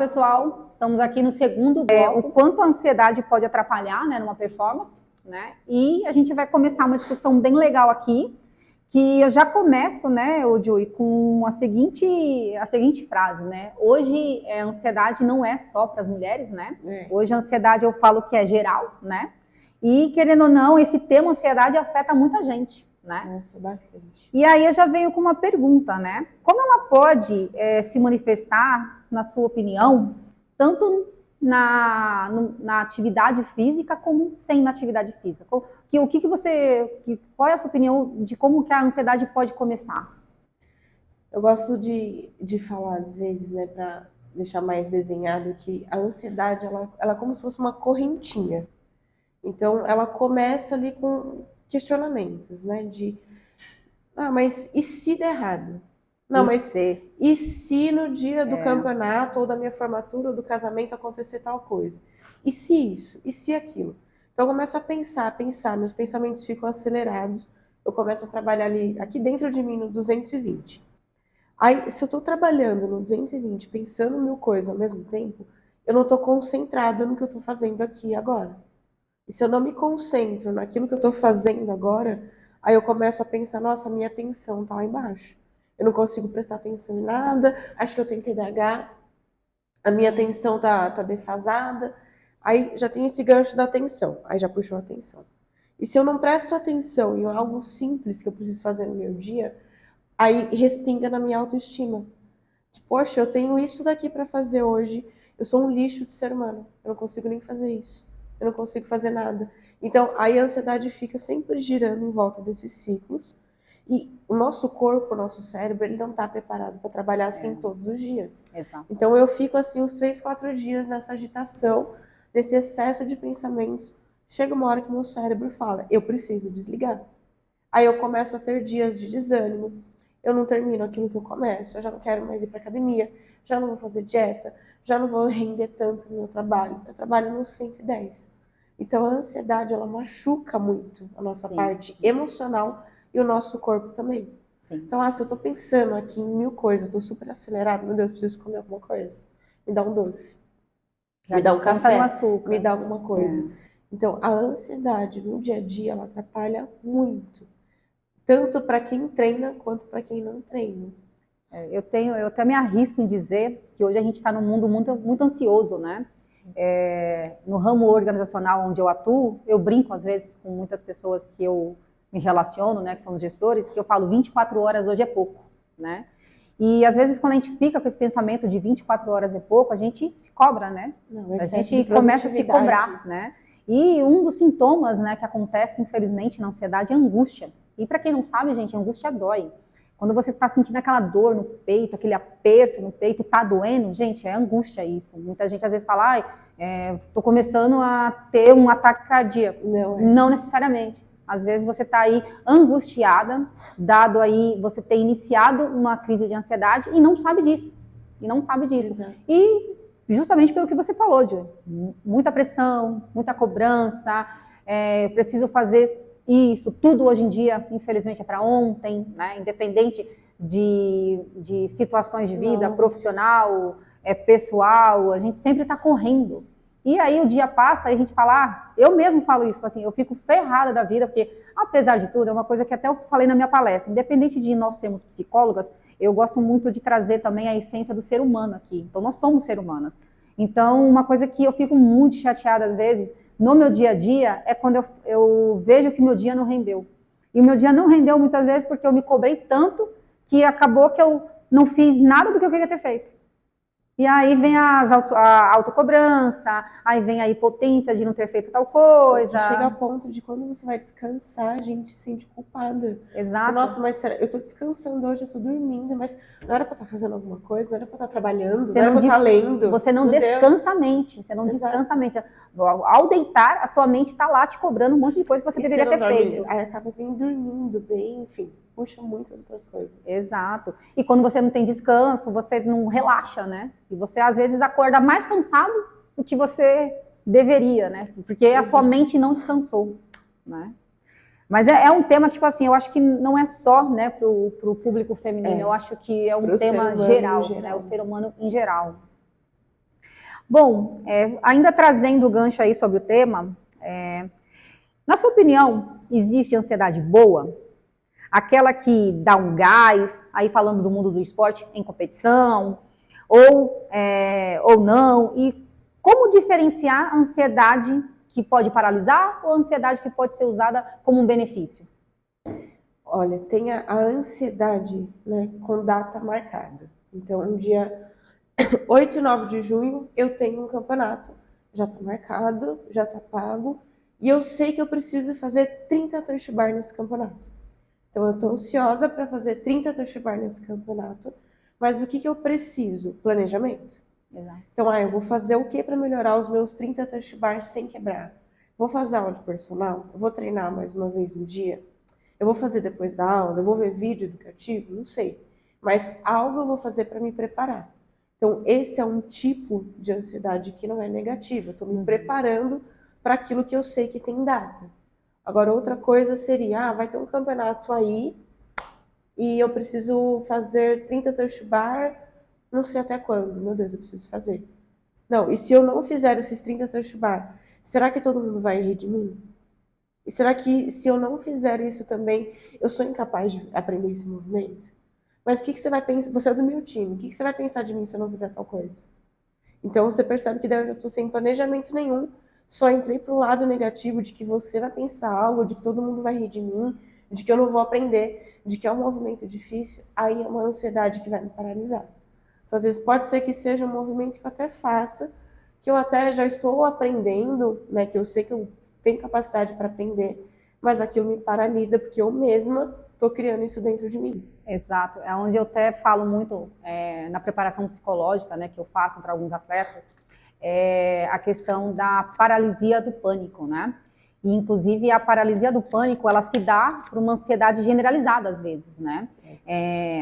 pessoal, estamos aqui no segundo bloco, o quanto a ansiedade pode atrapalhar, né, numa performance, né? E a gente vai começar uma discussão bem legal aqui, que eu já começo, né, Joey, com a seguinte frase, né? Hoje a ansiedade não é só para as mulheres, né? Hoje a ansiedade eu falo que é geral, né? E querendo ou não, esse tema ansiedade afeta muita gente, né? Nossa, bastante. E aí eu já venho com uma pergunta, né? Como ela pode se manifestar, na sua opinião, tanto na atividade física como sem na atividade física? Qual é a sua opinião de como que a ansiedade pode começar? Eu gosto de falar às vezes, né, para deixar mais desenhado, que a ansiedade ela é como se fosse uma correntinha. Então ela começa ali com questionamentos, né, mas e se der errado? Não, mas e se no dia do campeonato, ou da minha formatura, ou do casamento acontecer tal coisa? E se isso? E se aquilo? Então eu começo a pensar, meus pensamentos ficam acelerados, eu começo a trabalhar ali, aqui dentro de mim, no 220. Aí, se eu estou trabalhando no 220, pensando mil coisas ao mesmo tempo, eu não estou concentrada no que eu estou fazendo aqui agora. E se eu não me concentro naquilo que eu estou fazendo agora, aí eu começo a pensar, nossa, minha atenção está lá embaixo. Eu não consigo prestar atenção em nada, acho que eu tenho TDAH, a minha atenção está defasada. Aí já tem esse gancho da atenção, aí já puxou a atenção. E se eu não presto atenção em algo simples que eu preciso fazer no meu dia, aí respinga na minha autoestima. Tipo, poxa, eu tenho isso daqui para fazer hoje, eu sou um lixo de ser humano, eu não consigo nem fazer isso, eu não consigo fazer nada. Então, aí a ansiedade fica sempre girando em volta desses ciclos, e o nosso corpo, o nosso cérebro, ele não está preparado para trabalhar assim todos os dias. Exato. Então eu fico assim uns 3, 4 dias nessa agitação, nesse excesso de pensamentos. Chega uma hora que meu cérebro fala, eu preciso desligar. Aí eu começo a ter dias de desânimo, eu não termino aquilo que eu começo, eu já não quero mais ir para academia, já não vou fazer dieta, já não vou render tanto no meu trabalho. Eu trabalho no 110. Então a ansiedade, ela machuca muito a nossa parte emocional e o nosso corpo também. Sim. Então, se eu tô pensando aqui em mil coisas, eu tô super acelerado, meu Deus, preciso comer alguma coisa. Me dá um doce. Me dá um café. Me dá alguma coisa. Então, a ansiedade no dia a dia, ela atrapalha muito. Tanto para quem treina, quanto para quem não treina. Eu até me arrisco em dizer que hoje a gente está num mundo muito, muito ansioso, né? No ramo organizacional onde eu atuo, eu brinco às vezes com muitas pessoas que eu me relaciono, né, que são os gestores, que eu falo 24 horas hoje é pouco, né? E às vezes quando a gente fica com esse pensamento de 24 horas é pouco, a gente se cobra, né? A gente começa a se cobrar, né? E um dos sintomas, né, que acontece infelizmente na ansiedade é a angústia. E para quem não sabe, gente, a angústia dói. Quando você está sentindo aquela dor no peito, aquele aperto no peito, tá doendo, gente, é angústia isso. Muita gente às vezes fala, tô começando a ter um ataque cardíaco. Não necessariamente. Às vezes você está aí angustiada, dado aí você ter iniciado uma crise de ansiedade e não sabe disso. Exato. E justamente pelo que você falou, Joey, muita pressão, muita cobrança, eu preciso fazer isso, tudo hoje em dia, infelizmente, é para ontem, né? Independente de situações de vida, profissional, pessoal, a gente sempre está correndo. E aí o dia passa e a gente fala, eu mesmo falo isso, assim, eu fico ferrada da vida, porque apesar de tudo, é uma coisa que até eu falei na minha palestra, independente de nós sermos psicólogas, eu gosto muito de trazer também a essência do ser humano aqui. Então nós somos ser humanas. Então uma coisa que eu fico muito chateada às vezes, no meu dia a dia, é quando eu vejo que meu dia não rendeu. E o meu dia não rendeu muitas vezes porque eu me cobrei tanto que acabou que eu não fiz nada do que eu queria ter feito. E aí vem a autocobrança, aí vem a impotência de não ter feito tal coisa. Chega a ponto de quando você vai descansar, a gente se sente culpada. Exato. Nossa, mas será? Eu tô descansando hoje, eu tô dormindo, mas não era pra estar fazendo alguma coisa, não era pra estar trabalhando, não era pra estar lendo. Você não descansa a mente, você não descansa a mente. Ao deitar, a sua mente tá lá te cobrando um monte de coisa que você deveria ter feito. Aí acaba bem dormindo, bem, enfim, puxa muitas outras coisas. Exato. E quando você não tem descanso, você não relaxa, né? E você às vezes acorda mais cansado do que você deveria, né? Porque a sua mente não descansou, né? Mas é um tema, tipo assim, eu acho que não é só, né, pro público feminino, eu acho que é um tema geral, né? O ser humano em geral. Bom, ainda trazendo o gancho aí sobre o tema, na sua opinião, existe ansiedade boa? Aquela que dá um gás, aí falando do mundo do esporte em competição, ou não, e como diferenciar a ansiedade que pode paralisar ou a ansiedade que pode ser usada como um benefício? Olha, tem a ansiedade, né, com data marcada. Então, no dia 8 e 9 de junho, eu tenho um campeonato. Já está marcado, já está pago, e eu sei que eu preciso fazer 30 touch bar nesse campeonato. Então, eu estou ansiosa para fazer 30 touch bar nesse campeonato, mas o que eu preciso? Planejamento. Exato. Então, eu vou fazer o que para melhorar os meus 30 touch bars sem quebrar? Vou fazer aula de personal? Eu vou treinar mais uma vez no dia? Eu vou fazer depois da aula? Eu vou ver vídeo educativo? Não sei. Mas algo eu vou fazer para me preparar. Então, esse é um tipo de ansiedade que não é negativa. Eu estou me preparando para aquilo que eu sei que tem data. Agora, outra coisa seria, vai ter um campeonato aí e eu preciso fazer 30 touch bar, não sei até quando. Meu Deus, eu preciso fazer. Não, e se eu não fizer esses 30 touch bar, será que todo mundo vai rir de mim? E será que se eu não fizer isso também, eu sou incapaz de aprender esse movimento? Mas o que você vai pensar? Você é do meu time, o que você vai pensar de mim se eu não fizer tal coisa? Então você percebe que daí eu já estou sem planejamento nenhum, só entrei para o lado negativo de que você vai pensar algo, de que todo mundo vai rir de mim, de que eu não vou aprender, de que é um movimento difícil, aí é uma ansiedade que vai me paralisar. Então às vezes pode ser que seja um movimento que eu até faça, que eu até já estou aprendendo, né, que eu sei que eu tenho capacidade para aprender, mas aquilo me paralisa porque eu mesma estou criando isso dentro de mim. Exato, é onde eu até falo muito na preparação psicológica, né, que eu faço para alguns atletas, a questão da paralisia do pânico, né? E, inclusive, a paralisia do pânico, ela se dá por uma ansiedade generalizada, às vezes, né?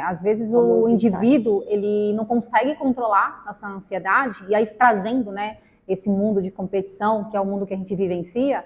Às vezes, o indivíduo, ele não consegue controlar essa ansiedade, e aí, trazendo, né, esse mundo de competição, que é o mundo que a gente vivencia,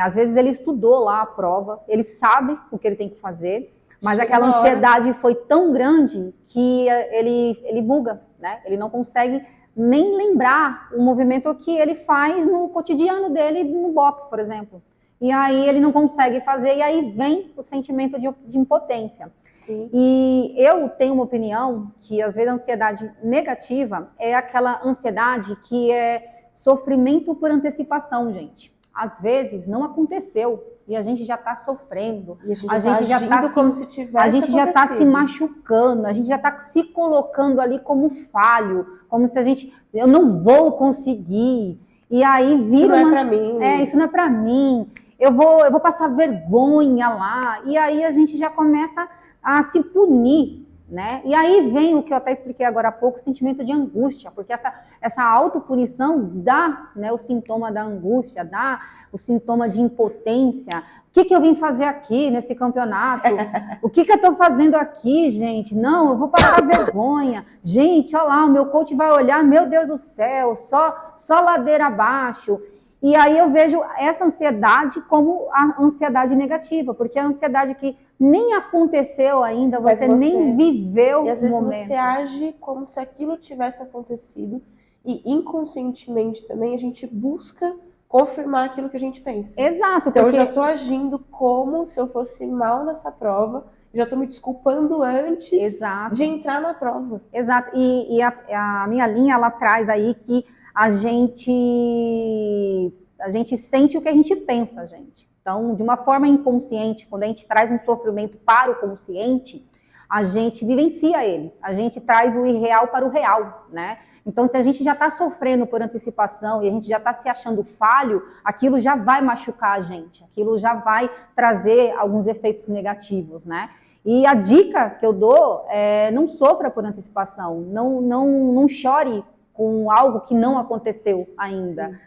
às vezes ele estudou lá a prova, ele sabe o que ele tem que fazer, mas aquela ansiedade foi tão grande que ele buga, né? Ele não consegue nem lembrar o movimento que ele faz no cotidiano dele no boxe, por exemplo. E aí ele não consegue fazer, e aí vem o sentimento de impotência. Sim. E eu tenho uma opinião que, às vezes, a ansiedade negativa é aquela ansiedade que é sofrimento por antecipação, gente. Às vezes não aconteceu e a gente já está sofrendo, a gente já está como se tivesse, a gente já está se machucando, a gente já está se colocando ali como falho, como se eu não vou conseguir, e aí vira isso não é para mim, isso não é para mim, eu vou passar vergonha lá, e aí a gente já começa a se punir, né? E aí vem o que eu até expliquei agora há pouco, o sentimento de angústia, porque essa autopunição dá, né, o sintoma da angústia, dá o sintoma de impotência. O que eu vim fazer aqui nesse campeonato? O que eu estou fazendo aqui, gente? Não, eu vou passar vergonha. Gente, olha lá, o meu coach vai olhar, meu Deus do céu, só ladeira abaixo. E aí eu vejo essa ansiedade como a ansiedade negativa, porque a ansiedade que nem aconteceu ainda, você nem viveu o momento. E às vezes você age como se aquilo tivesse acontecido e inconscientemente também a gente busca confirmar aquilo que a gente pensa. Exato. Então eu já estou agindo como se eu fosse mal nessa prova, já estou me desculpando antes de entrar na prova. Exato. E a minha linha, ela traz aí que a gente sente o que a gente pensa, gente. Então, de uma forma inconsciente, quando a gente traz um sofrimento para o consciente, a gente vivencia ele. A gente traz o irreal para o real, né? Então, se a gente já está sofrendo por antecipação e a gente já está se achando falho, aquilo já vai machucar a gente. Aquilo já vai trazer alguns efeitos negativos, né? E a dica que eu dou é não sofra por antecipação. Não chore com algo que não aconteceu ainda.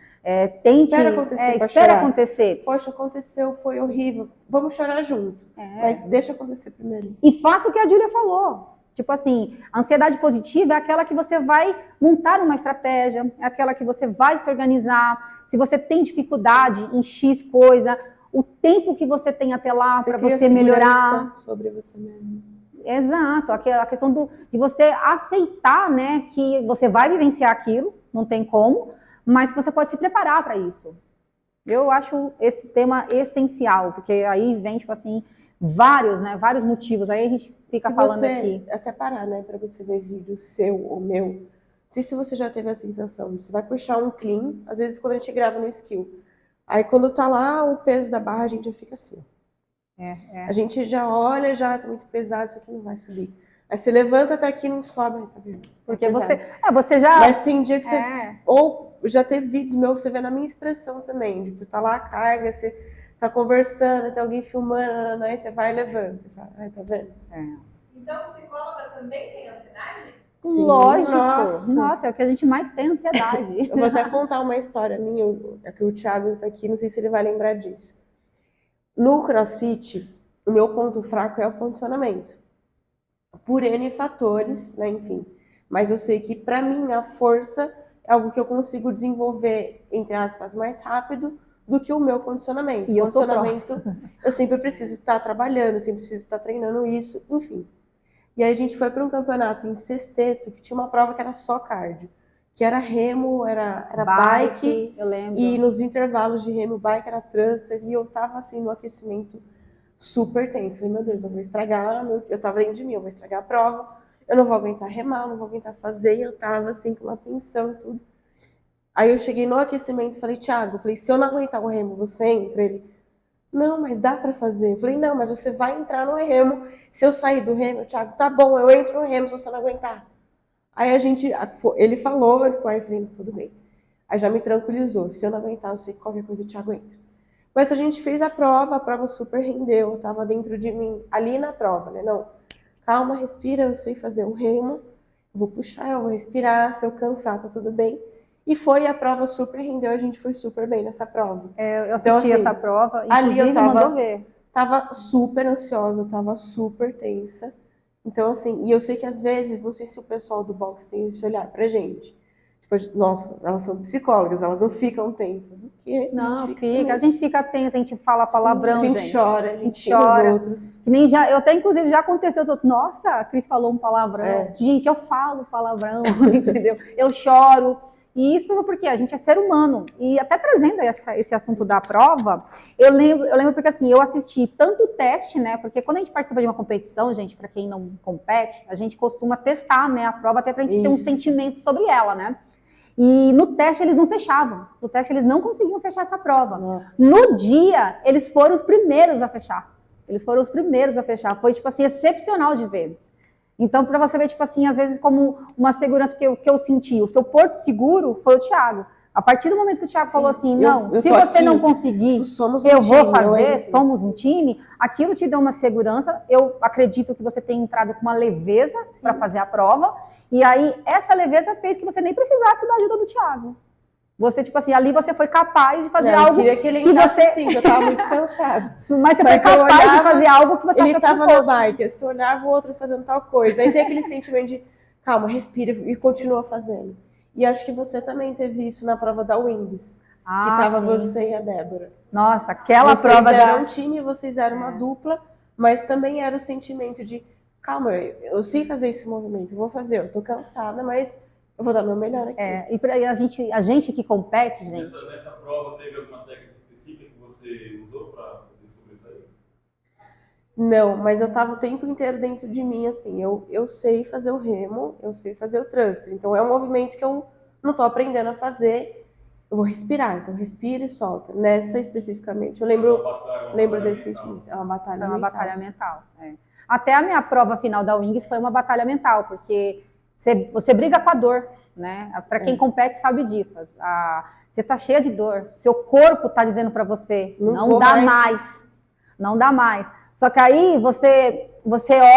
Tente, espera acontecer. Poxa, aconteceu, foi horrível. Vamos chorar junto. Mas deixa acontecer primeiro. E faça o que a Júlia falou. Tipo assim, a ansiedade positiva é aquela que você vai montar uma estratégia, é aquela que você vai se organizar. Se você tem dificuldade em X coisa, o tempo que você tem até lá para você melhorar. Sobre você mesmo. Exato, a questão de você aceitar, né, que você vai vivenciar aquilo, não tem como, mas você pode se preparar para isso. Eu acho esse tema essencial, porque aí vem, tipo assim, vários motivos, aí a gente fica falando aqui. Até parar, né, para você ver vídeo seu ou meu, não sei se você já teve a sensação, você vai puxar um clean, às vezes quando a gente grava no skill, aí quando tá lá o peso da barra, a gente já fica assim. A gente já olha, já tá muito pesado, isso aqui não vai subir. Aí você levanta até aqui e não sobe, tá vendo? Porque você já... Mas tem dia que você... Ou já teve vídeos meus que você vê na minha expressão também. Tipo, tá lá a carga, você tá conversando, tem alguém filmando, aí você vai e levanta. Você fala, tá vendo? Então, psicóloga também tem ansiedade? Sim, lógico. Nossa, é o que a gente mais tem, ansiedade. Eu vou até contar uma história minha, que o Thiago tá aqui, não sei se ele vai lembrar disso. No CrossFit, o meu ponto fraco é o condicionamento. Por N fatores, né, enfim. Mas eu sei que, para mim, a força é algo que eu consigo desenvolver, entre aspas, mais rápido do que o meu condicionamento. E condicionamento, eu sempre preciso estar trabalhando, sempre preciso estar treinando isso, enfim. E aí a gente foi para um campeonato em Sesteto, que tinha uma prova que era só cardio. Que era remo, era bike, eu lembro. E nos intervalos de remo, bike era thruster, e eu tava assim no aquecimento super tenso. Falei, meu Deus, eu vou estragar, eu tava dentro de mim, eu vou estragar a prova, eu não vou aguentar remar, não vou aguentar fazer, e eu tava assim com uma tensão e tudo. Aí eu cheguei no aquecimento e falei, Thiago, se eu não aguentar o remo, você entra? Ele, não, mas dá pra fazer. Eu falei, não, mas você vai entrar no remo, se eu sair do remo, Thiago, tá bom, eu entro no remo se você não aguentar. Aí ele falou, aí eu falei, tudo bem. Aí já me tranquilizou, se eu não aguentar, eu sei que qualquer coisa eu te aguento. Mas a gente fez a prova super rendeu, eu tava dentro de mim, ali na prova, né? Não, calma, respira, eu sei fazer um remo, eu vou puxar, eu vou respirar, se eu cansar, tá tudo bem. E a prova super rendeu, a gente foi super bem nessa prova. Eu assisti essa prova, inclusive ali eu mandou ver. Tava super ansiosa, eu tava super tensa. Então, assim, e eu sei que às vezes, não sei se o pessoal do boxe tem esse olhar pra gente. Tipo, nossa, elas são psicólogas, elas não ficam tensas. O quê? Não, a gente fica tensa, a gente fala palavrão, gente. A gente chora, a gente chora. Os outros. Que nem eu até, inclusive, já aconteceu, nossa, a Cris falou um palavrão. Gente, eu falo palavrão, entendeu? Eu choro. E isso porque a gente é ser humano. E até trazendo esse assunto da prova, eu lembro porque assim, eu assisti tanto o teste, né? Porque quando a gente participa de uma competição, gente, para quem não compete, a gente costuma testar, né, a prova até pra gente ter um sentimento sobre ela, né? E no teste eles não fechavam. No teste eles não conseguiam fechar essa prova. Nossa. No dia, eles foram os primeiros a fechar. Foi, tipo assim, excepcional de ver. Então, para você ver, tipo assim, às vezes como uma segurança, porque o que eu senti, o seu porto seguro foi o Thiago. A partir do momento que o Thiago falou assim, não, se você não conseguir, eu vou fazer, somos um time, aquilo te deu uma segurança. Eu acredito que você tenha entrado com uma leveza para fazer a prova, e aí essa leveza fez que você nem precisasse da ajuda do Thiago. Você, tipo assim, ali você foi capaz de fazer algo que ele entrasse assim, eu tava muito cansado. Mas você foi capaz de fazer algo que você achou que fosse. Ele tava na bike, você olhava o outro fazendo tal coisa, aí tem aquele sentimento de, calma, respira e continua fazendo. E acho que você também teve isso na prova da Wings, que tava você e a Débora. Nossa, aquela prova Vocês eram um time, vocês eram uma dupla, mas também era o sentimento de, calma, eu sei fazer esse movimento, eu vou fazer, eu tô cansada, mas eu vou dar meu melhor aqui. E a gente que compete, gente... Nessa prova teve alguma técnica específica que você usou para poder sobressair? Não, mas eu tava o tempo inteiro dentro de mim, assim, eu sei fazer o remo, eu sei fazer o thruster, então é um movimento que eu não tô aprendendo a fazer, eu vou respirar, então respira e solta. Nessa especificamente, eu lembro desse sentimento, é uma batalha mental. Até a minha prova final da Wings foi uma batalha mental, porque... Você briga com a dor, né? Para quem compete sabe disso. Você tá cheia de dor. Seu corpo tá dizendo para você, não dá mais. Não dá mais. Só que aí você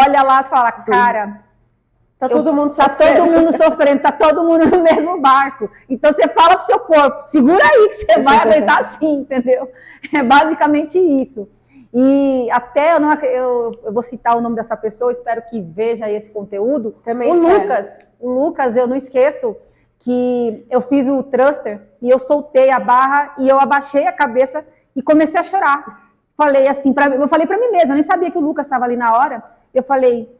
olha lá e fala, cara... Tá todo mundo sofrendo, tá todo mundo no mesmo barco. Então você fala pro seu corpo, segura aí que você vai aguentar assim, entendeu? É basicamente isso. E até eu vou citar o nome dessa pessoa, espero que veja esse conteúdo. Também o Lucas, eu não esqueço que eu fiz o thruster e eu soltei a barra e eu abaixei a cabeça e comecei a chorar. Falei assim, eu falei para mim mesma, eu nem sabia que o Lucas estava ali na hora. Eu falei,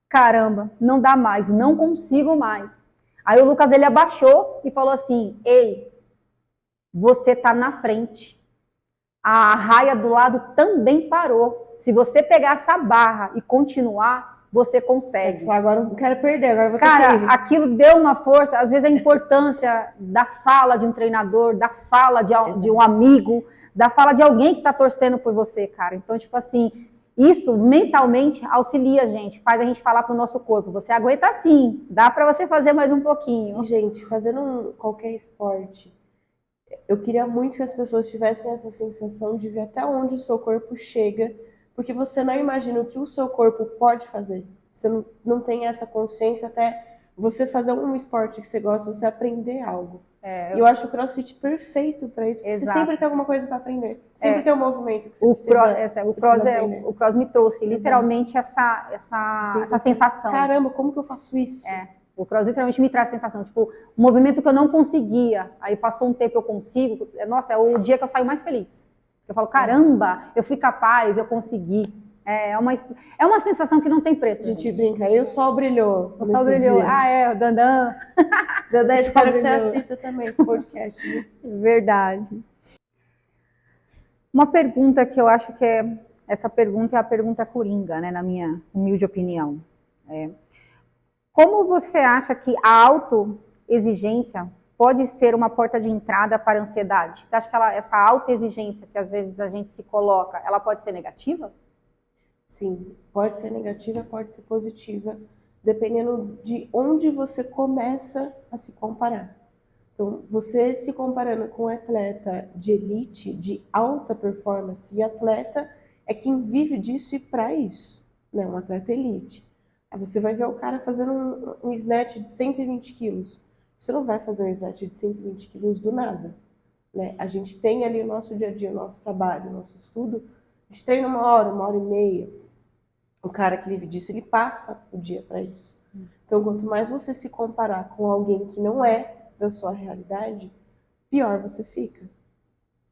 caramba, não dá mais, não consigo mais. Aí o Lucas, ele abaixou e falou assim, ei, você tá na frente. A raia do lado também parou. Se você pegar essa barra e continuar, você consegue. Agora eu não quero perder, agora eu vou ter Cara, que ir. aquilo deu uma força. Às vezes a importância da fala de um treinador, da fala de um amigo, da fala de alguém que está torcendo por você, cara. Então, tipo assim, isso mentalmente auxilia a gente, faz a gente falar pro nosso corpo, você aguenta sim, dá para você fazer mais um pouquinho. E, gente, fazendo qualquer esporte, eu queria muito que as pessoas tivessem essa sensação de ver até onde o seu corpo chega, porque você não imagina o que o seu corpo pode fazer. Você não tem essa consciência até você fazer um esporte que você gosta, você aprender algo. E eu acho o CrossFit perfeito para isso, porque você sempre tem alguma coisa para aprender. Sempre tem um movimento que você precisa. O Cross me trouxe literalmente essa sensação. Caramba, como que eu faço isso? O Cross literalmente me traz a sensação, tipo, um movimento que eu não conseguia, aí passou um tempo eu consigo, nossa, é o dia que eu saio mais feliz. Eu falo, caramba, eu fui capaz, eu consegui. É uma sensação que não tem preço. A gente brinca, e o sol brilhou. O sol brilhou. O Dandan. Dandan, espero que você assista também esse podcast. Viu? Verdade. Uma pergunta que eu acho que essa pergunta é a pergunta coringa, né, na minha humilde opinião. Como você acha que a autoexigência pode ser uma porta de entrada para a ansiedade? Você acha que essa autoexigência que às vezes a gente se coloca, ela pode ser negativa? Sim, pode ser negativa, pode ser positiva, dependendo de onde você começa a se comparar. Então, você se comparando com um atleta de elite, de alta performance, e atleta é quem vive disso e para isso, né? Um atleta elite. Aí você vai ver o cara fazendo um snatch de 120 quilos. Você não vai fazer um snatch de 120 quilos do nada, né? A gente tem ali o nosso dia a dia, o nosso trabalho, o nosso estudo. A gente treina 1 hora e meia. O cara que vive disso, ele passa o dia para isso. Então, quanto mais você se comparar com alguém que não é da sua realidade, pior você fica.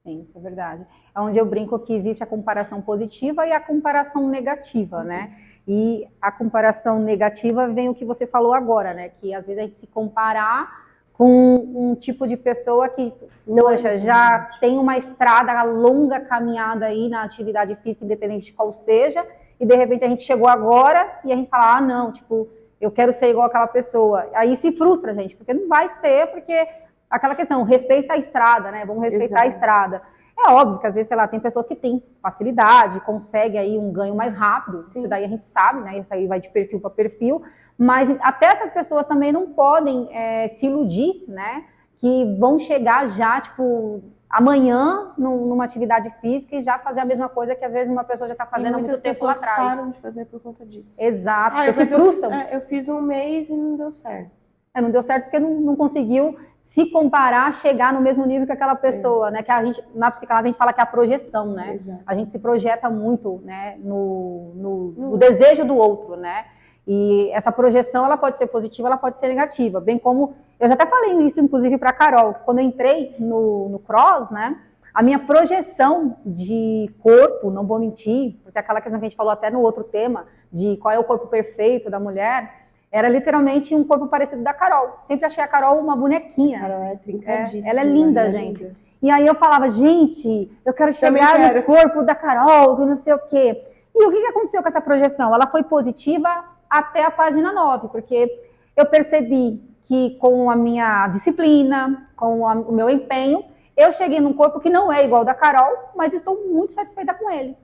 Sim, isso é verdade. É onde eu brinco que existe a comparação positiva e a comparação negativa, né? E a comparação negativa vem o que você falou agora, né? Que às vezes a gente se comparar com um tipo de pessoa que, poxa, já tem uma estrada, longa caminhada aí na atividade física, independente de qual seja, e de repente a gente chegou agora e a gente fala, ah, não, tipo, eu quero ser igual aquela pessoa. Aí se frustra, gente, porque não vai ser, porque aquela questão, respeita a estrada, né? Vamos respeitar a estrada. É óbvio que às vezes, sei lá, tem pessoas que têm facilidade, conseguem aí um ganho mais rápido, Isso daí a gente sabe, né? Isso aí vai de perfil para perfil, mas até essas pessoas também não podem se iludir, né? Que vão chegar já, tipo, amanhã numa atividade física e já fazer a mesma coisa que às vezes uma pessoa já está fazendo há muito tempo lá atrás. Muitas pessoas param de fazer por conta disso. Exato, porque se frustram. Eu fiz um mês e não deu certo. Não deu certo porque não conseguiu se comparar, chegar no mesmo nível que aquela pessoa, né? Que a gente, na psicanálise, a gente fala que é a projeção, né? Exato. A gente se projeta muito, né? No desejo do outro, né? E essa projeção, ela pode ser positiva, ela pode ser negativa. Bem como, eu já até falei isso, inclusive, para a Carol, que quando eu entrei no Cross, né? A minha projeção de corpo, não vou mentir, porque aquela questão que a gente falou até no outro tema, de qual é o corpo perfeito da mulher, era literalmente um corpo parecido da Carol. Sempre achei a Carol uma bonequinha. A Carol é trincadíssima. Ela é linda, gente. Linda. E aí eu falava, gente, eu quero chegar no corpo da Carol, que não sei o quê. E o que aconteceu com essa projeção? Ela foi positiva até a página 9, porque eu percebi que com a minha disciplina, com o meu empenho, eu cheguei num corpo que não é igual ao da Carol, mas estou muito satisfeita com ele.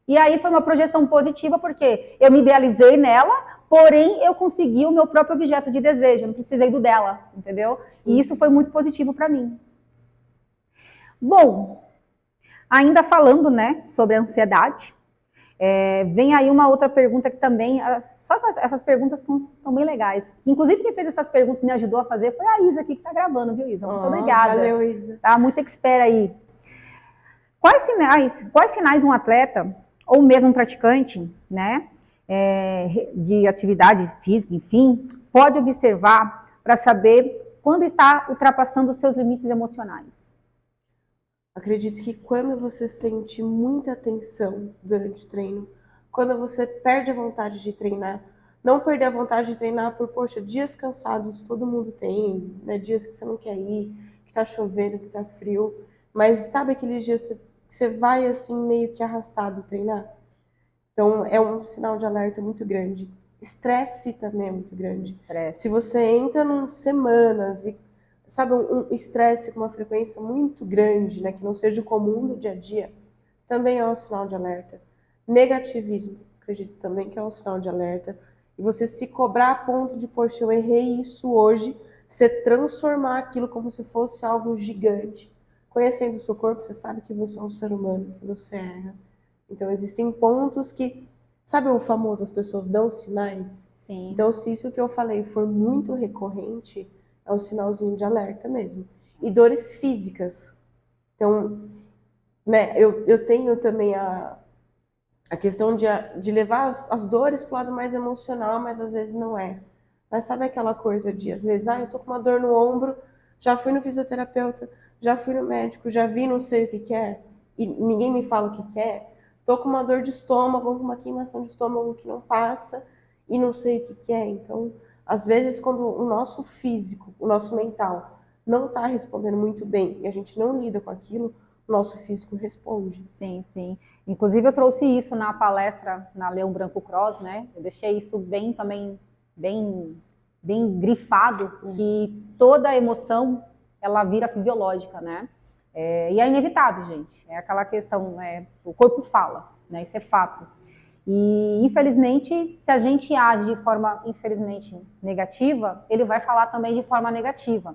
E aí foi uma projeção positiva, porque eu me idealizei nela, porém eu consegui o meu próprio objeto de desejo, eu não precisei do dela, entendeu? E isso foi muito positivo para mim. Bom, ainda falando, né, sobre a ansiedade, vem aí uma outra pergunta que também, só essas perguntas estão bem legais. Inclusive quem fez essas perguntas me ajudou a fazer foi a Isa aqui que está gravando, viu, Isa? Muito obrigada. Valeu, Isa. Tá muito expert aí. Quais sinais um atleta ou mesmo um praticante, né, de atividade física, enfim, pode observar para saber quando está ultrapassando os seus limites emocionais? Acredito que quando você sente muita tensão durante o treino, quando você perde a vontade de treinar, Não perder a vontade de treinar por, poxa, dias cansados todo mundo tem, né? Dias que você não quer ir, que tá chovendo, que tá frio. Mas sabe aqueles dias que você vai assim meio que arrastado treinar? Então é um sinal de alerta muito grande. Estresse também é muito grande. Estresse. Se você entra em semanas e sabe um estresse com uma frequência muito grande, né, que não seja o comum do dia a dia, também é um sinal de alerta. Negativismo, acredito também que é um sinal de alerta. E você se cobrar a ponto de, poxa, eu errei isso hoje, você transformar aquilo como se fosse algo gigante. Conhecendo o seu corpo, você sabe que você é um ser humano, que você erra. Então existem pontos que, sabe o famoso, as pessoas dão sinais? Sim. Então se isso que eu falei for muito recorrente, é um sinalzinho de alerta mesmo. E dores físicas. Então, né, eu tenho também a questão de levar as dores para o lado mais emocional, mas às vezes não é. Mas sabe aquela coisa de, às vezes, eu tô com uma dor no ombro, já fui no fisioterapeuta, já fui no médico, já vi não sei o que que é, e ninguém me fala o que que é. Tô com uma dor de estômago, uma queimação de estômago que não passa, e não sei o que que é. Então, às vezes, quando o nosso físico, o nosso mental, não está respondendo muito bem, e a gente não lida com aquilo, o nosso físico responde. Sim, sim. Inclusive eu trouxe isso na palestra na Leão Branco Cross, né? Eu deixei isso bem também, bem grifado, que toda emoção, ela vira fisiológica, né? E é inevitável, gente. É aquela questão, o corpo fala, né? Isso é fato. E, infelizmente, se a gente age de forma, infelizmente, negativa, ele vai falar também de forma negativa.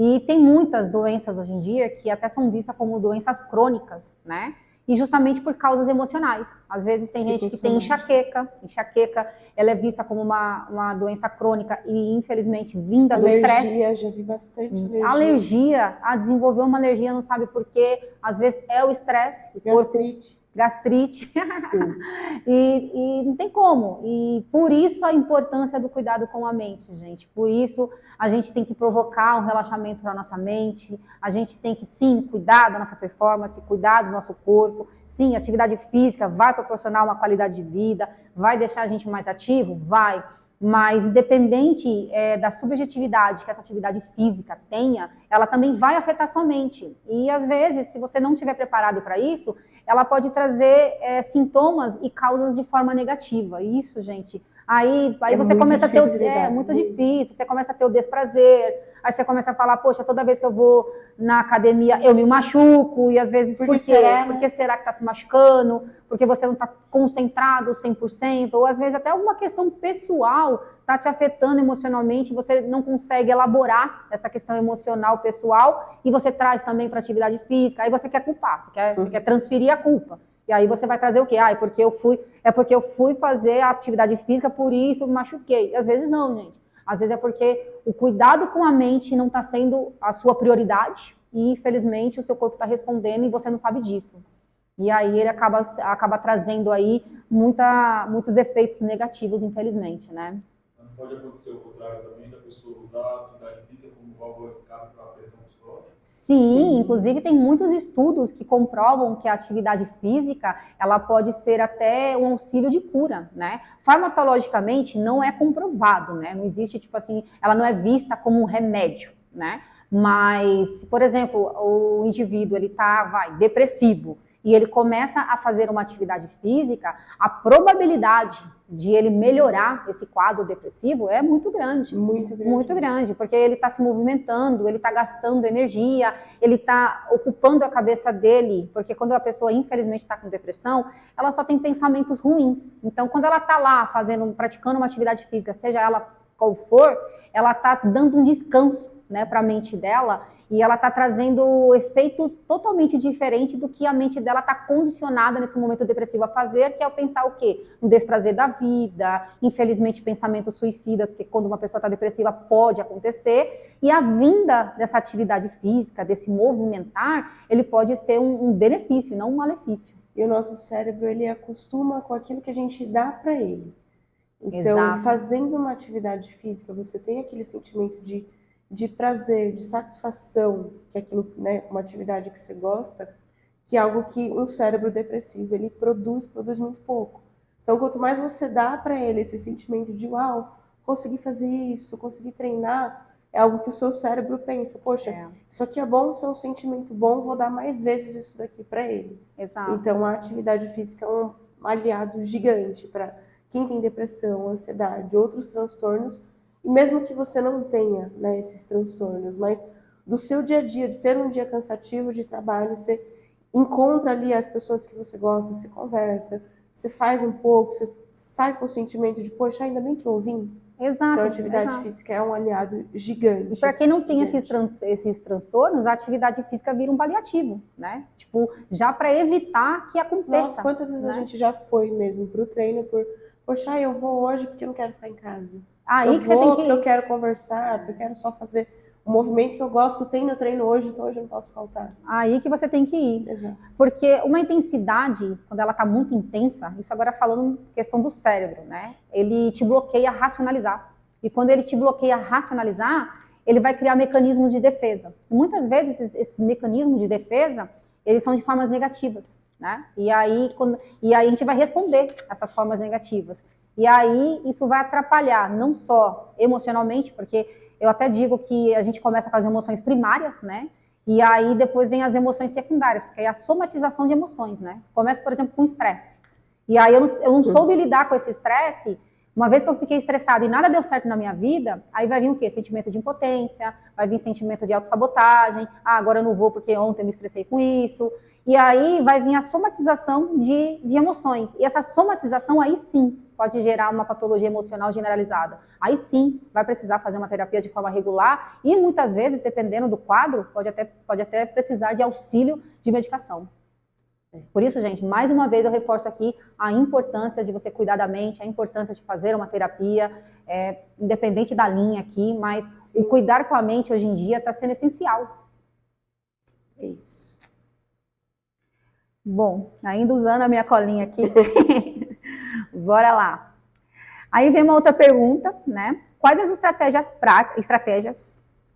E tem muitas doenças hoje em dia que até são vistas como doenças crônicas, né? E justamente por causas emocionais. Às vezes tem gente que tem enxaqueca, ela é vista como uma doença crônica e infelizmente vinda do estresse. Alergia, já vi bastante alergia. Alergia, desenvolveu uma alergia, não sabe por quê, às vezes é o estresse. Gastrite. E não tem como. E por isso a importância do cuidado com a mente, gente. Por isso a gente tem que provocar um relaxamento para a nossa mente. A gente tem que, sim, cuidar da nossa performance, cuidar do nosso corpo. Sim, atividade física vai proporcionar uma qualidade de vida, vai deixar a gente mais ativo? Vai. Mas independente da subjetividade que essa atividade física tenha, ela também vai afetar sua mente. E às vezes, se você não estiver preparado para isso, ela pode trazer sintomas e causas de forma negativa. Isso, gente. Aí você começa a ter muito difícil, você começa a ter o desprazer, aí você começa a falar, poxa, toda vez que eu vou na academia eu me machuco, e às vezes por quê? Será, né? Por que será que está se machucando? Porque você não está concentrado 100%, ou às vezes até alguma questão pessoal está te afetando emocionalmente, você não consegue elaborar essa questão emocional pessoal, e você traz também para a atividade física, aí você quer culpar, você quer transferir a culpa. E aí você vai trazer o quê? É porque eu fui fazer a atividade física, por isso eu me machuquei. E às vezes não, gente. Às vezes é porque o cuidado com a mente não está sendo a sua prioridade e, infelizmente, o seu corpo está respondendo e você não sabe disso. E aí ele acaba trazendo aí muitos efeitos negativos, infelizmente, né? Pode acontecer o contrário também, da pessoa usar a atividade física como válvula de escape para a pressão psicológica? Sim, inclusive tem muitos estudos que comprovam que a atividade física, ela pode ser até um auxílio de cura, né? Farmacologicamente não é comprovado, né? Não existe, tipo assim, ela não é vista como um remédio, né? Mas, por exemplo, o indivíduo, ele tá, depressivo, e ele começa a fazer uma atividade física, a probabilidade de ele melhorar esse quadro depressivo é muito grande. Muito grande. Muito grande, porque ele está se movimentando, ele está gastando energia, ele está ocupando a cabeça dele, porque quando a pessoa, infelizmente, está com depressão, ela só tem pensamentos ruins. Então, quando ela está lá praticando uma atividade física, seja ela qual for, ela está dando um descanso, né, para a mente dela, e ela está trazendo efeitos totalmente diferentes do que a mente dela está condicionada nesse momento depressivo a fazer, que é pensar o quê? No desprazer da vida, infelizmente pensamentos suicidas, porque quando uma pessoa está depressiva pode acontecer, e a vinda dessa atividade física, desse movimentar, ele pode ser um benefício, não um malefício. E o nosso cérebro, ele acostuma com aquilo que a gente dá para ele. Então, Exato. Fazendo uma atividade física, você tem aquele sentimento de prazer, de satisfação, que é aquilo, né, uma atividade que você gosta, que é algo que um cérebro depressivo, ele produz muito pouco. Então, quanto mais você dá para ele esse sentimento de, uau, consegui fazer isso, consegui treinar, é algo que o seu cérebro pensa, poxa, isso aqui é bom, isso é um sentimento bom, vou dar mais vezes isso daqui para ele. Exato. Então, a atividade física é um aliado gigante para quem tem depressão, ansiedade, outros transtornos, e mesmo que você não tenha, né, esses transtornos, mas do seu dia a dia, de ser um dia cansativo de trabalho, você encontra ali as pessoas que você gosta, você conversa, você faz um pouco, você sai com o sentimento de, poxa, ainda bem que eu vim. Exato. Então, a atividade física é um aliado gigante. E para quem não tem esses transtornos, a atividade física vira um paliativo, né? Tipo, já para evitar que aconteça. Nossa, quantas vezes né? a gente já foi mesmo pro treino por, poxa, eu vou hoje porque eu não quero ficar em casa. Aí eu que vou você tem que porque eu quero conversar, porque eu quero só fazer o movimento que eu gosto, tem no treino hoje, então hoje eu não posso faltar. Aí que você tem que ir. Exato. Porque uma intensidade, quando ela está muito intensa, isso agora falando questão do cérebro, né? Ele te bloqueia a racionalizar. E quando ele te bloqueia a racionalizar, ele vai criar mecanismos de defesa. E muitas vezes esses mecanismos de defesa, eles são de formas negativas, né? E aí a gente vai responder essas formas negativas. E aí isso vai atrapalhar, não só emocionalmente, porque eu até digo que a gente começa com as emoções primárias, né? E aí depois vem as emoções secundárias, porque aí é a somatização de emoções, né? Começa, por exemplo, com estresse. E aí eu não soube lidar com esse estresse. Uma vez que eu fiquei estressada e nada deu certo na minha vida, aí vai vir o quê? Sentimento de impotência, vai vir sentimento de autossabotagem, agora eu não vou porque ontem eu me estressei com isso. E aí vai vir a somatização de emoções. E essa somatização aí sim pode gerar uma patologia emocional generalizada. Aí sim vai precisar fazer uma terapia de forma regular e muitas vezes, dependendo do quadro, pode até precisar de auxílio de medicação. Por isso, gente, mais uma vez eu reforço aqui a importância de você cuidar da mente, a importância de fazer uma terapia, independente da linha aqui, mas o cuidar com a mente hoje em dia está sendo essencial. É isso. Bom, ainda usando a minha colinha aqui, bora lá. Aí vem uma outra pergunta, né? Quais as estratégias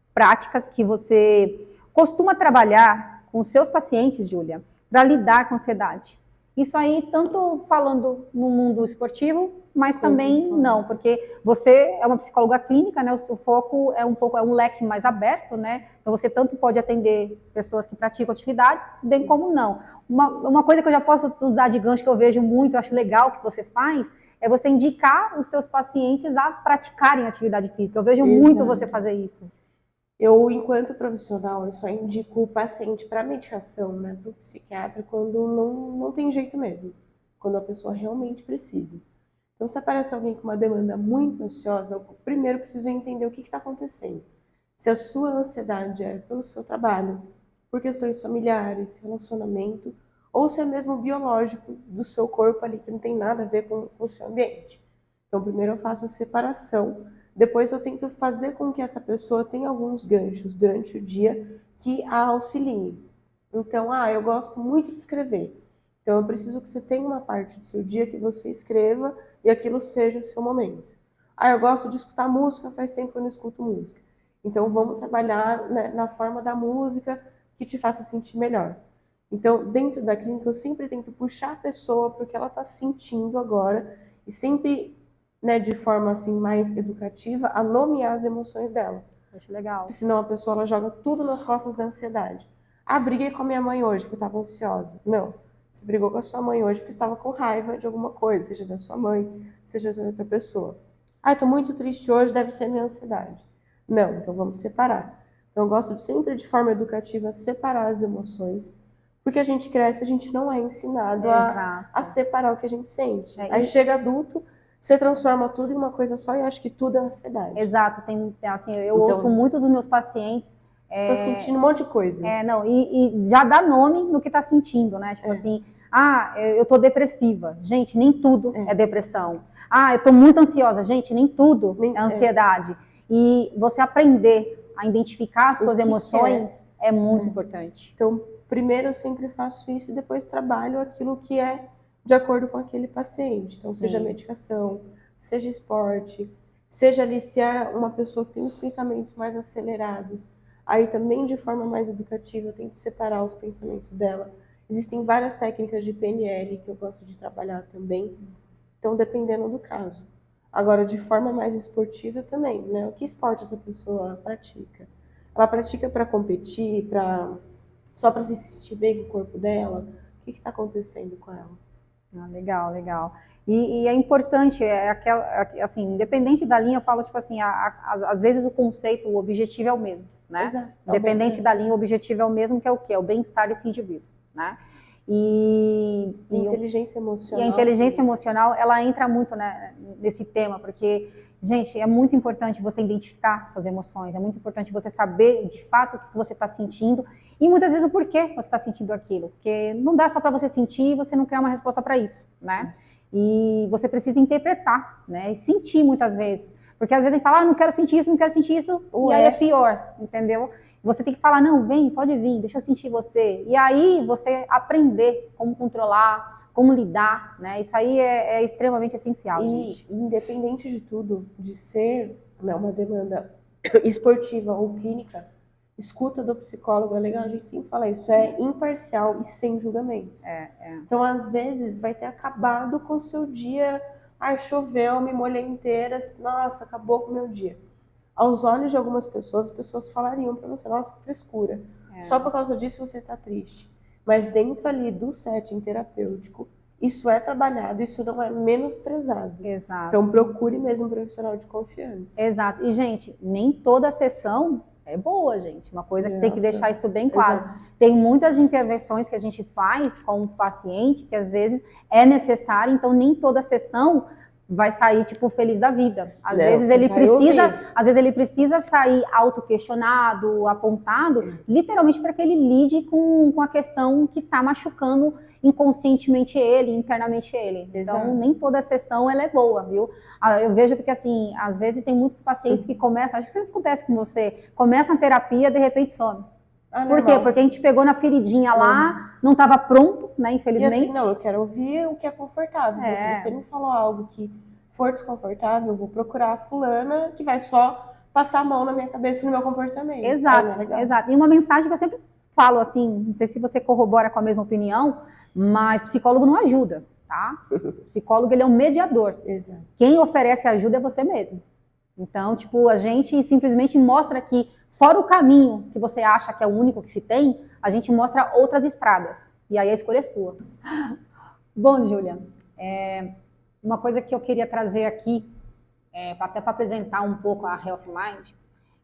práticas que você costuma trabalhar com seus pacientes, Júlia, para lidar com ansiedade? Isso aí, tanto falando no mundo esportivo, mas também não, porque você é uma psicóloga clínica, né? O seu foco é um leque mais aberto, né? Então você tanto pode atender pessoas que praticam atividades, bem como não. Uma coisa que eu já posso usar de gancho que eu vejo muito, eu acho legal que você faz, é você indicar os seus pacientes a praticarem atividade física. Eu vejo muito você fazer isso. Eu, enquanto profissional, eu só indico o paciente para medicação, né, para o psiquiatra, quando não tem jeito mesmo, quando a pessoa realmente precisa. Então, se aparece alguém com uma demanda muito ansiosa, eu primeiro preciso entender o que está acontecendo. Se a sua ansiedade é pelo seu trabalho, por questões familiares, relacionamento, ou se é mesmo biológico do seu corpo ali, que não tem nada a ver com o seu ambiente. Então, primeiro eu faço a separação. Depois eu tento fazer com que essa pessoa tenha alguns ganchos durante o dia que a auxiliem. Então, eu gosto muito de escrever. Então, eu preciso que você tenha uma parte do seu dia que você escreva e aquilo seja o seu momento. Eu gosto de escutar música, faz tempo que eu não escuto música. Então, vamos trabalhar, né, na forma da música que te faça sentir melhor. Então, dentro da clínica, eu sempre tento puxar a pessoa para o que ela está sentindo agora e sempre, né, de forma assim mais educativa, a nomear as emoções dela. Acho legal. Porque senão a pessoa ela joga tudo nas costas da ansiedade. Briguei com a minha mãe hoje porque eu estava ansiosa. Não. Você brigou com a sua mãe hoje porque estava com raiva de alguma coisa, seja da sua mãe, seja de outra pessoa. Estou muito triste hoje, deve ser minha ansiedade. Não, então vamos separar. Então eu gosto sempre de forma educativa separar as emoções, porque a gente cresce, a gente não é ensinado a separar o que a gente sente. Aí chega adulto, você transforma tudo em uma coisa só e acha que tudo é ansiedade. Exato, eu ouço muito dos meus pacientes. Tô sentindo um monte de coisa. E já dá nome no que tá sentindo, né? Tipo assim, eu tô depressiva. Gente, nem tudo é depressão. Eu tô muito ansiosa. Gente, nem tudo é ansiedade. E você aprender a identificar as suas emoções é muito importante. Então, primeiro eu sempre faço isso e depois trabalho aquilo que é de acordo com aquele paciente. Então, seja medicação, seja esporte, seja ali se é uma pessoa que tem os pensamentos mais acelerados, aí também de forma mais educativa eu tento separar os pensamentos dela. Existem várias técnicas de PNL que eu gosto de trabalhar também. Então, dependendo do caso. Agora, de forma mais esportiva também, né? O que esporte essa pessoa pratica? Ela pratica para competir, só para se sentir bem com o corpo dela? O que está acontecendo com ela? Ah, legal, legal. E é importante, assim, independente da linha, eu falo, tipo assim, às vezes o conceito, o objetivo é o mesmo, né? Exato. Independente da linha, o objetivo é o mesmo, que é o quê? É o bem-estar desse indivíduo, né? Inteligência emocional. E a inteligência emocional, ela entra muito, né, nesse tema, porque, gente, é muito importante você identificar suas emoções, é muito importante você saber, de fato, o que você está sentindo e, muitas vezes, o porquê você está sentindo aquilo. Porque não dá só para você sentir e você não criar uma resposta para isso, né? E você precisa interpretar, né, e sentir muitas vezes. Porque, às vezes, a gente fala, não quero sentir isso, não quero sentir isso, e aí é pior, entendeu? Você tem que falar, não, vem, pode vir, deixa eu sentir você. E aí você aprender como controlar, como lidar, né? Isso aí é extremamente essencial, gente. Independente de tudo, de ser, né, uma demanda esportiva ou clínica, escuta do psicólogo, é legal a gente sempre falar isso, é imparcial e sem julgamentos. Então, às vezes, vai ter acabado com o seu dia, choveu, me molhei inteira, nossa, acabou com o meu dia. Aos olhos de algumas pessoas, as pessoas falariam para você, nossa, que frescura. Só por causa disso você está triste. Mas dentro ali do setting terapêutico, isso é trabalhado, isso não é menosprezado. Exato. Então procure mesmo um profissional de confiança. Exato. E, gente, nem toda sessão é boa, gente. Uma coisa que tem que deixar isso bem claro. Exato. Tem muitas intervenções que a gente faz com o paciente que às vezes é necessária, então nem toda sessão vai sair, tipo, feliz da vida. Às vezes ele precisa sair autoquestionado, apontado, literalmente para que ele lide com a questão que está machucando inconscientemente ele, internamente ele. Exato. Então, nem toda sessão ela é boa, viu? Eu vejo porque, assim, às vezes tem muitos pacientes que começam, acho que sempre acontece com você, começa a terapia, de repente some. Por quê? Porque a gente pegou na feridinha lá, não estava pronto, né, infelizmente. E assim, não, eu quero ouvir o que é confortável. Se você me falou algo que for desconfortável, eu vou procurar a fulana que vai só passar a mão na minha cabeça e no meu comportamento. Exato, exato. E uma mensagem que eu sempre falo, assim, não sei se você corrobora com a mesma opinião, mas psicólogo não ajuda, tá? Psicólogo, ele é um mediador. Exato. Quem oferece ajuda é você mesmo. Então, tipo, a gente simplesmente mostra que, fora o caminho que você acha que é o único que se tem, a gente mostra outras estradas. E aí a escolha é sua. Bom, Júlia, uma coisa que eu queria trazer aqui, até para apresentar um pouco a Health Mind,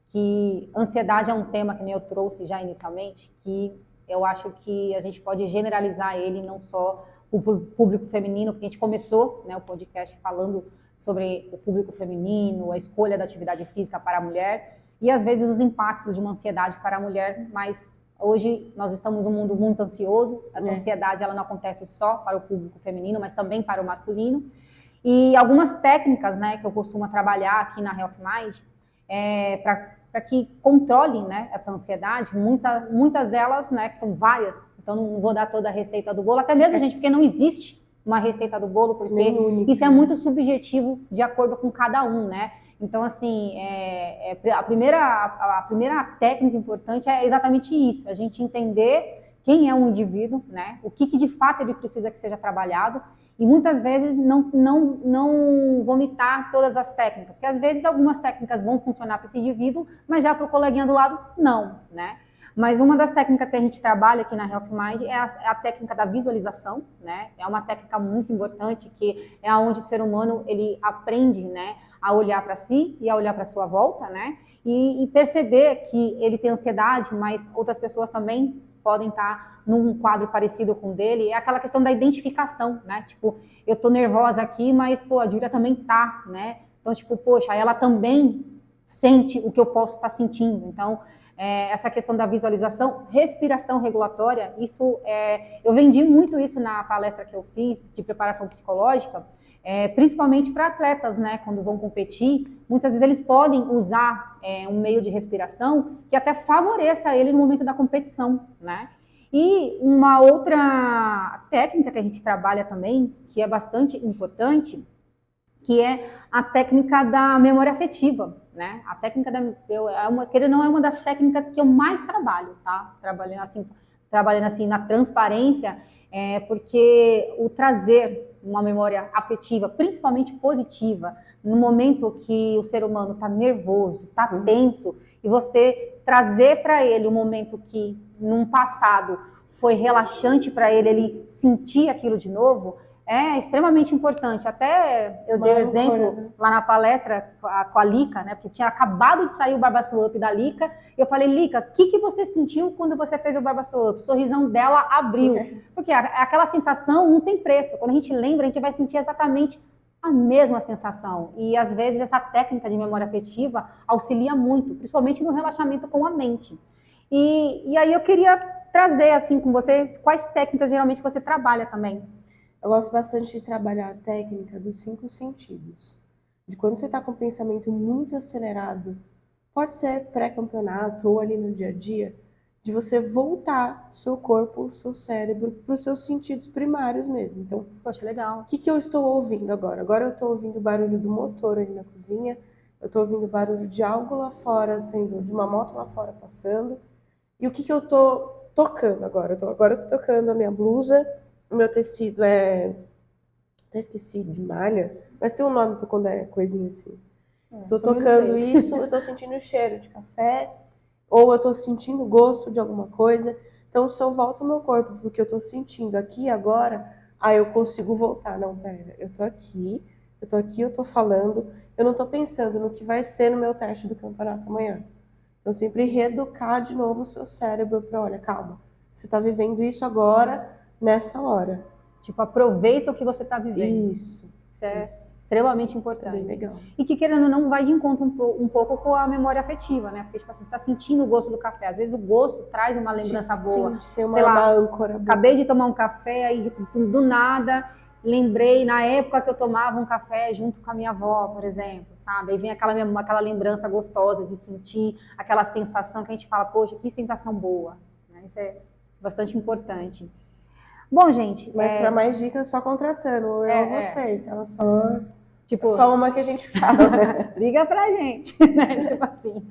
que ansiedade é um tema que nem eu trouxe já inicialmente, que eu acho que a gente pode generalizar ele não só o público feminino, porque a gente começou, né, o podcast falando sobre o público feminino, a escolha da atividade física para a mulher, e às vezes os impactos de uma ansiedade para a mulher, mas hoje nós estamos num mundo muito ansioso, essa ansiedade ela não acontece só para o público feminino, mas também para o masculino, e algumas técnicas, né, que eu costumo trabalhar aqui na Health Mind, para que controlem, né, essa ansiedade, muitas delas, né, que são várias, então não vou dar toda a receita do bolo, até mesmo, gente, porque não existe uma receita do bolo, porque isso é muito subjetivo de acordo com cada um, né? Então, assim, a primeira técnica importante é exatamente isso, a gente entender quem é um indivíduo, né? O que de fato ele precisa que seja trabalhado, e muitas vezes não vomitar todas as técnicas, porque às vezes algumas técnicas vão funcionar para esse indivíduo, mas já para o coleguinha do lado, não, né? Mas uma das técnicas que a gente trabalha aqui na Health Mind é a técnica da visualização, né? É uma técnica muito importante, que é onde o ser humano ele aprende, né, a olhar para si e a olhar para a sua volta, né? E perceber que ele tem ansiedade, mas outras pessoas também podem estar num quadro parecido com o dele. É aquela questão da identificação, né? Tipo, eu tô nervosa aqui, mas, pô, a Júlia também tá, né? Então, tipo, poxa, ela também sente o que eu posso estar sentindo. Então, essa questão da visualização, respiração regulatória, isso eu vendi muito isso na palestra que eu fiz de preparação psicológica, principalmente para atletas, né, quando vão competir, muitas vezes eles podem usar um meio de respiração que até favoreça ele no momento da competição, né? E uma outra técnica que a gente trabalha também, que é bastante importante, que é a técnica da memória afetiva, né? A técnica não é uma das técnicas que eu mais trabalho, tá? Trabalhando assim na transparência, porque o trazer uma memória afetiva, principalmente positiva, no momento que o ser humano está nervoso, está tenso, e você trazer para ele um momento que, num passado, foi relaxante para ele sentir aquilo de novo, é extremamente importante. Até eu dei o exemplo lá na palestra com a Lica, né? Porque tinha acabado de sair o Barbaçou Up da Lica. E eu falei, Lica, o que você sentiu quando você fez o Barbaçou Up? O sorrisão dela abriu. Porque aquela sensação não tem preço. Quando a gente lembra, a gente vai sentir exatamente a mesma sensação. E às vezes essa técnica de memória afetiva auxilia muito, principalmente no relaxamento com a mente. E aí eu queria trazer assim com você quais técnicas geralmente você trabalha também. Eu gosto bastante de trabalhar a técnica dos 5 sentidos. De quando você está com o pensamento muito acelerado, pode ser pré-campeonato ou ali no dia a dia, de você voltar o seu corpo, o seu cérebro, para os seus sentidos primários mesmo. Então, poxa, legal. O que eu estou ouvindo agora? Agora eu estou ouvindo o barulho do motor ali na cozinha, eu estou ouvindo o barulho de algo lá fora, de uma moto lá fora passando. E o que eu estou tocando agora? Agora eu estou tocando a minha blusa. O meu tecido até esqueci de malha, mas tem um nome para quando é coisinha assim. Estou tocando isso, eu estou sentindo o cheiro de café, ou eu estou sentindo o gosto de alguma coisa. Então, se eu volto o meu corpo porque eu estou sentindo aqui agora, aí eu consigo voltar. Não, pera, eu estou aqui, eu estou falando, eu não estou pensando no que vai ser no meu teste do campeonato amanhã. Então, sempre reeducar de novo o seu cérebro para, olha, calma, você está vivendo isso agora, nessa hora. Tipo, aproveita o que você está vivendo. Isso é extremamente importante. Bem legal. E que, querendo ou não, vai de encontro um pouco com a memória afetiva, né? Porque, tipo, você está sentindo o gosto do café. Às vezes o gosto traz uma lembrança boa. Sim, tem uma âncora boa. Acabei de tomar um café, aí do nada lembrei na época que eu tomava um café junto com a minha avó, por exemplo, sabe? Aí vem aquela lembrança gostosa de sentir aquela sensação que a gente fala, poxa, que sensação boa. Né? Isso é bastante importante. Bom, gente... Mas para mais dicas, só contratando, eu ou você, então só uma que a gente fala. Liga pra gente, né? Tipo assim.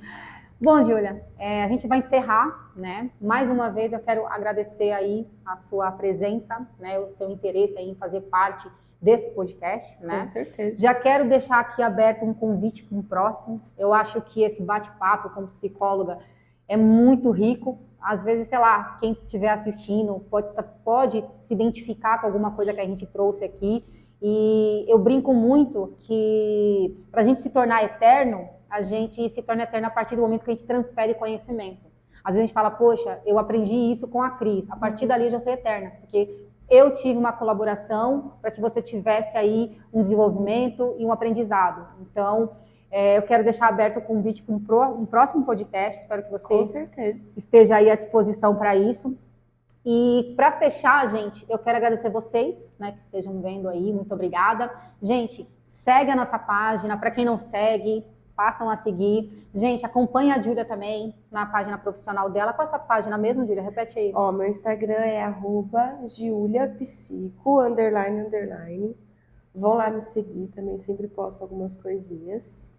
Bom, Júlia, a gente vai encerrar, né? Mais uma vez eu quero agradecer aí a sua presença, né? O seu interesse aí em fazer parte desse podcast, né? Com certeza. Já quero deixar aqui aberto um convite para um próximo. Eu acho que esse bate-papo como psicóloga é muito rico. Às vezes, sei lá, quem estiver assistindo pode se identificar com alguma coisa que a gente trouxe aqui. E eu brinco muito que para a gente se tornar eterno, a gente se torna eterno a partir do momento que a gente transfere conhecimento. Às vezes a gente fala, poxa, eu aprendi isso com a Cris, a partir dali eu já sou eterna, porque eu tive uma colaboração para que você tivesse aí um desenvolvimento e um aprendizado. Então, eu quero deixar aberto o convite para um próximo podcast, espero que você esteja aí à disposição para isso. E para fechar, gente, eu quero agradecer vocês, né, que estejam vendo aí, muito obrigada. Gente, segue a nossa página, para quem não segue, passam a seguir. Gente, acompanha a Júlia também na página profissional dela. Qual é a sua página mesmo, Júlia? Repete aí. Meu Instagram é @juliapsico__. Vão lá me seguir, também sempre posto algumas coisinhas.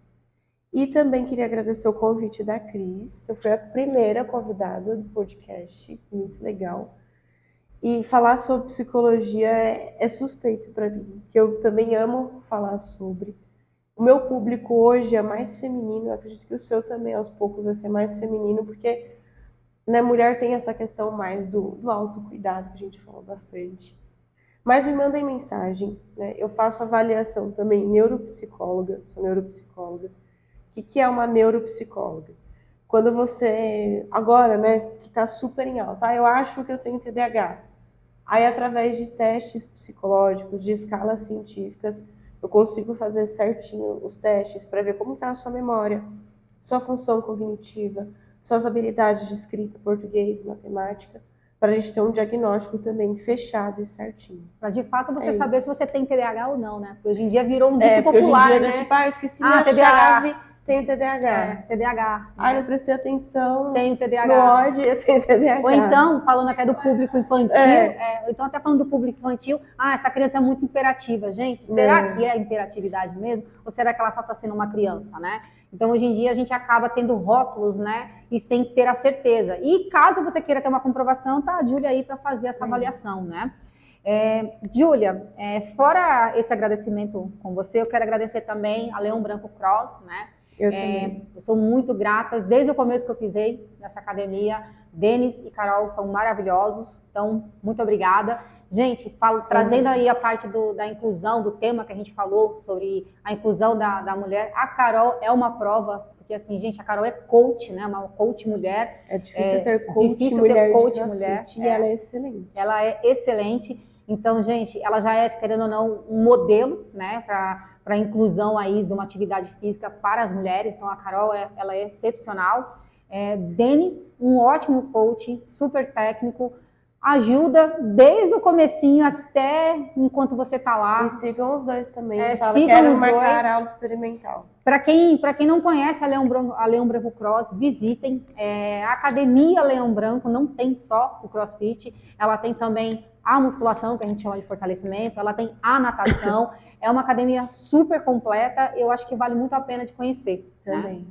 E também queria agradecer o convite da Cris. Eu fui a primeira convidada do podcast, muito legal. E falar sobre psicologia é suspeito para mim, que eu também amo falar sobre. O meu público hoje é mais feminino, eu acredito que o seu também aos poucos vai ser mais feminino, porque né, mulher tem essa questão mais do autocuidado, que a gente fala bastante. Mas me mandem mensagem, né? Eu faço avaliação também, neuropsicóloga, sou neuropsicóloga. O que é uma neuropsicóloga? Quando você, agora, né, que está super em alta, eu acho que eu tenho TDAH. Aí, através de testes psicológicos, de escalas científicas, eu consigo fazer certinho os testes para ver como está a sua memória, sua função cognitiva, suas habilidades de escrita, português, matemática, para a gente ter um diagnóstico também fechado e certinho. Para de fato você saber se você tem TDAH ou não, né? Porque hoje em dia virou um dito popular, hoje em dia, né? Tipo, eu esqueci minha chave, tenho TDAH. TDAH. Né? Ai, não prestei atenção. Tenho TDAH. No ódio, eu tenho TDAH. Ou então, falando até do público infantil, ou então até falando do público infantil, essa criança é muito imperativa. Gente, será que é imperatividade mesmo? Ou será que ela só está sendo uma criança, né? Então, hoje em dia, a gente acaba tendo rótulos, né? E sem ter a certeza. E caso você queira ter uma comprovação, tá a Júlia aí para fazer essa avaliação, né? Júlia, fora esse agradecimento com você, eu quero agradecer também a Leão Branco Cross, né? Eu também. Eu sou muito grata, desde o começo que eu pisei nessa academia. Denis e Carol são maravilhosos, então muito obrigada. Gente, trazendo aí a parte da inclusão, do tema que a gente falou sobre a inclusão da mulher, a Carol é uma prova, porque assim, gente, a Carol é coach, né? Uma coach mulher. É difícil ter coach mulher de CrossFit, e ela é excelente. Ela é excelente. Então, gente, ela já é, querendo ou não, um modelo, né, para a inclusão aí de uma atividade física para as mulheres. Então, a Carol, ela é excepcional. Denis, um ótimo coach, super técnico, ajuda desde o comecinho até enquanto você está lá. E sigam os dois também. Sigam os marcar dois. aula experimental. Para quem não conhece a Leão Branco Cross, visitem. A Academia Leão Branco não tem só o CrossFit, ela tem também a musculação, que a gente chama de fortalecimento, ela tem a natação, é uma academia super completa, eu acho que vale muito a pena de conhecer. Também. Né?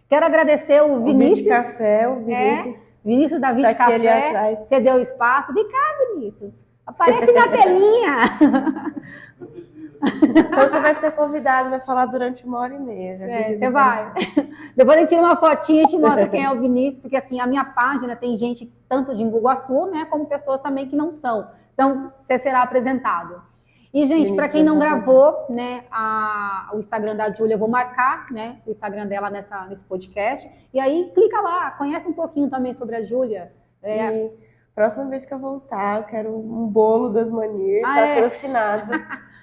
Quero agradecer o Vinícius. O Vinícius. Vinícius da Vite Tá aqui ali Café, atrás. cedeu espaço. Vem cá, Vinícius. Aparece na telinha. Não precisa. Então você vai ser convidado, vai falar durante 1h30. Você vai. Depois a gente tira uma fotinha e te mostra quem é o Vinícius, porque assim, a minha página tem gente tanto de Embu-Guaçu, né, como pessoas também que não são. Então, você será apresentado. E, gente, para quem não gravou, né, o Instagram da Júlia, eu vou marcar, né, o Instagram dela nesse podcast. E aí, clica lá, conhece um pouquinho também sobre a Júlia. E próxima vez que eu voltar, eu quero um bolo do Osmanir, patrocinado.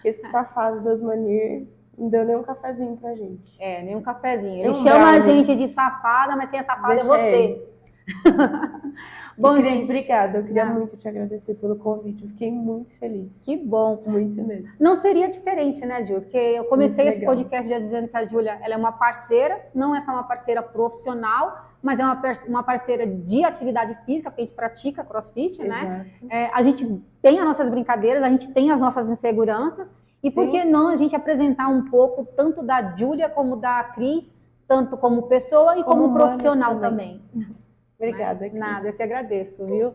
Esse safado do Osmanir não deu nem um cafezinho pra gente. Nem um cafezinho. Ele chama a gente de safada, mas quem é safada é você. Bom, gente, obrigada. Eu queria muito te agradecer pelo convite. Eu fiquei muito feliz. Que bom. Muito mesmo. Não seria diferente, né, Júlia? Porque eu comecei esse podcast já dizendo que a Júlia, ela é uma parceira, não é só uma parceira profissional, mas é uma parceira de atividade física, porque a gente pratica CrossFit, né? A gente tem as nossas brincadeiras, a gente tem as nossas inseguranças, e por que não a gente apresentar um pouco tanto da Júlia como da Cris, tanto como pessoa e como profissional também. Obrigada. Nada, eu que agradeço, viu?